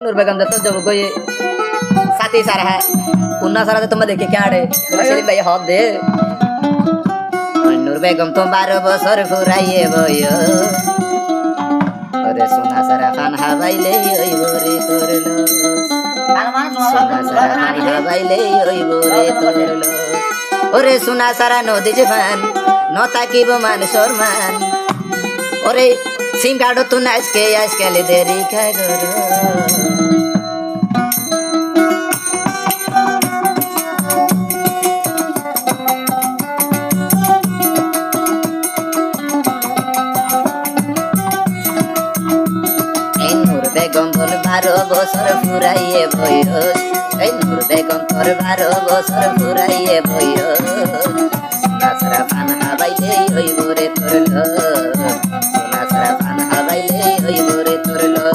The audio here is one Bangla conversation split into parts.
नूर बेगम तो जब कोई साथी सारा है उन्ना सारा तो तुम देखे क्या आड़े सेलिम भाई हाथ दे नूर बेगम तो 12 বছর ফুরাইয়ে বইও ওরে সোনা সারা খান হাবাইলে ওই বরে তোরলো সোনা সারা খান হাবাইলে ওই বরে তোরলো ওরে সোনা সারা নদী জবান নতা কিব মান শর্মান ওরে সিম কার্ড তো আজকে দেরি খা গরো বেগম তোর 12 বছর ফুরাইয়ে বইস এই নূর বেগম তোর 12 বছর ফুরাইয়ে বইস সোনা সারা পান হাবাইলে ওই বরে তোরলো সোনা সারা পান হাবাইলে ওই বরে তোরলো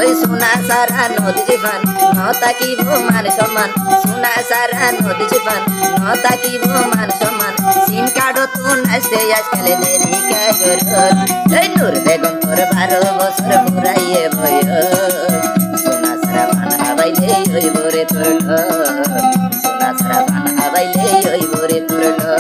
ওই সোনা সারা নদী জীবন নতা কিব মান সম্মান সোনা সারা নদী জীবন নতা কিব মান সম্মান সিম কার্ড তো নাচতে আজকাল দেরি কা গরো এই নূর বেগম তোর 12 বছর ফুরাইয়ে বইস সোনা সারা পান হাবাইলে ওই বরে তোরলো সোনা সারা পান হাবাইলে ওই বরে তোরলো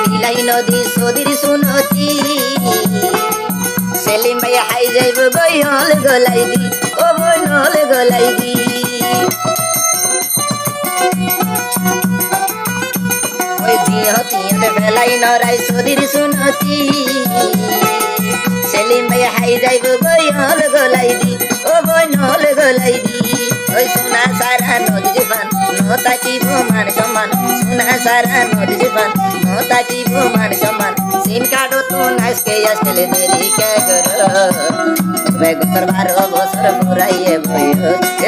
বিলাই নদী সদির শুনতি সেলিম ভাই হাই যাইব বইল গলাই দি ও বইল গলাই দি ওই দিহতি বেলাই নরাই সদির শুনতি সেলিম ভাই হাই যাইব বইল গলাই দি ও বইল গলাই দি ওই সোনা সারা নদী জীবন নতা কিব মান সম্মান সোনা সারা নদী জীবন নতা কিব মান সম্মান সিম কার্ড তো নাচকে আজকাল দেরি কে গরো বেগম তোর 12 বছর ফুরাইয়ে বইস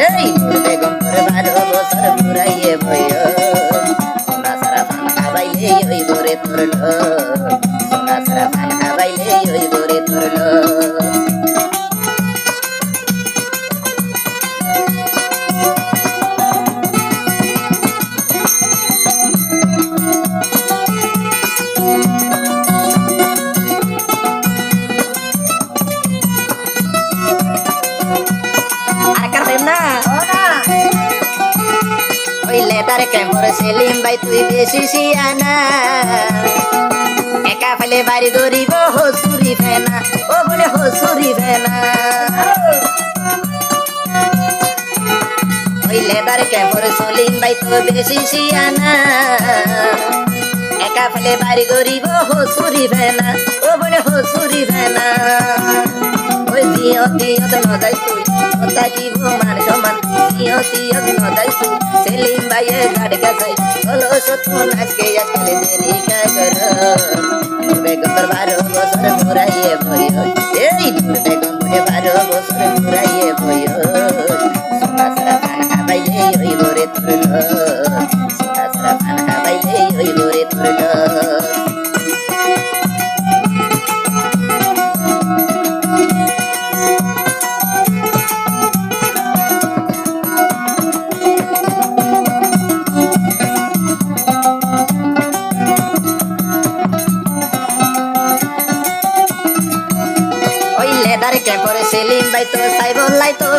এই বেগম তোর 12 বছর ফুরাইয়ে বইস সোনা সারা পান হাবাইলে ওই বরে তোরলো সোনা সারা পান হাবাইলে ওই বরে তোরলো লেটার ক্যাম্পর সেলিম ভাই তুই বেশি শিয়ানা একা ফেলে বাড়ি গরিব হসুরি ফেনা ও বলে হসুরি ফেনা ওই লেটার ক্যাম্পর সেলিম ভাই তুই বেশি শিয়ানা একা ফেলে বাড়ি গরিব হসুরি ফেনা ও বলে হসুরি ফেনা ওই দিয়ত নদাই তুই নতা কিব মান সম্মান দিয়ত নদাই তুই সেলিম ভাইয়ে গাড়ি গাছাই হলো সত্য নাচকে আজকাল দেরি কা গরো বেগম তোর 12 বছর ফুরাইয়ে বইস এই বেগম 12 বছর ফুরাইয়ে বইস সোনা সারা পান হাবাইলে ওই বরে তোরলো সোনা সারা পান হাবাইলে ওই বরে তোরলো ক্যাম্পরে সেলিম ভাই তো সাইবল লাই তো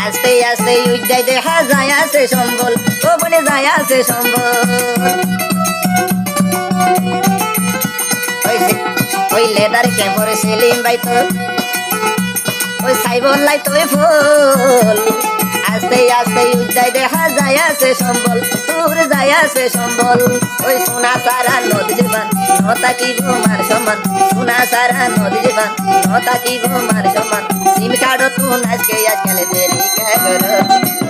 আস্তে আস্তে উজ্জাই দেখা যায় আছে সম্বল ও বনে যায় আছে সম্বল ওই লেদার ক্যাম্পরে সেলিম ভাই তো ওই সাইবল লাই তো ফুল আস্তে আস্তে উজ্জাই দেখা যায় আছে সম্বল তোর যায় আছে সম্বল ওই সোনা সারা নদী জীবন নতা কিব মান সম্মান সোনা সারা নদী জীবন নতা কিব মান সম্মান সিম কার্ড তো নাচকে আজকাল দেরি কে গরো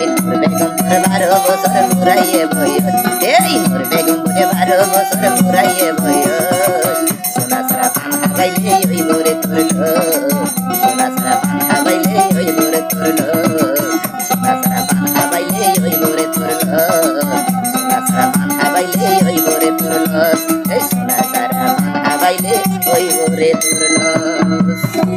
এই বেগম তোর 12 বছর ফুরাইয়ে বইস এই বেগম 12 বছর ফুরাইয়ে বইস সোনা সারা পান হাবাইলে ওই বরে তোরলো সোনা সারা পান হাবাইলে ওই বরে তোরলো সোনা সারা পান হাবাইলে ওই বরে তোরলো এই সোনা সারা পান হাবাইলে হইব রে তোর লস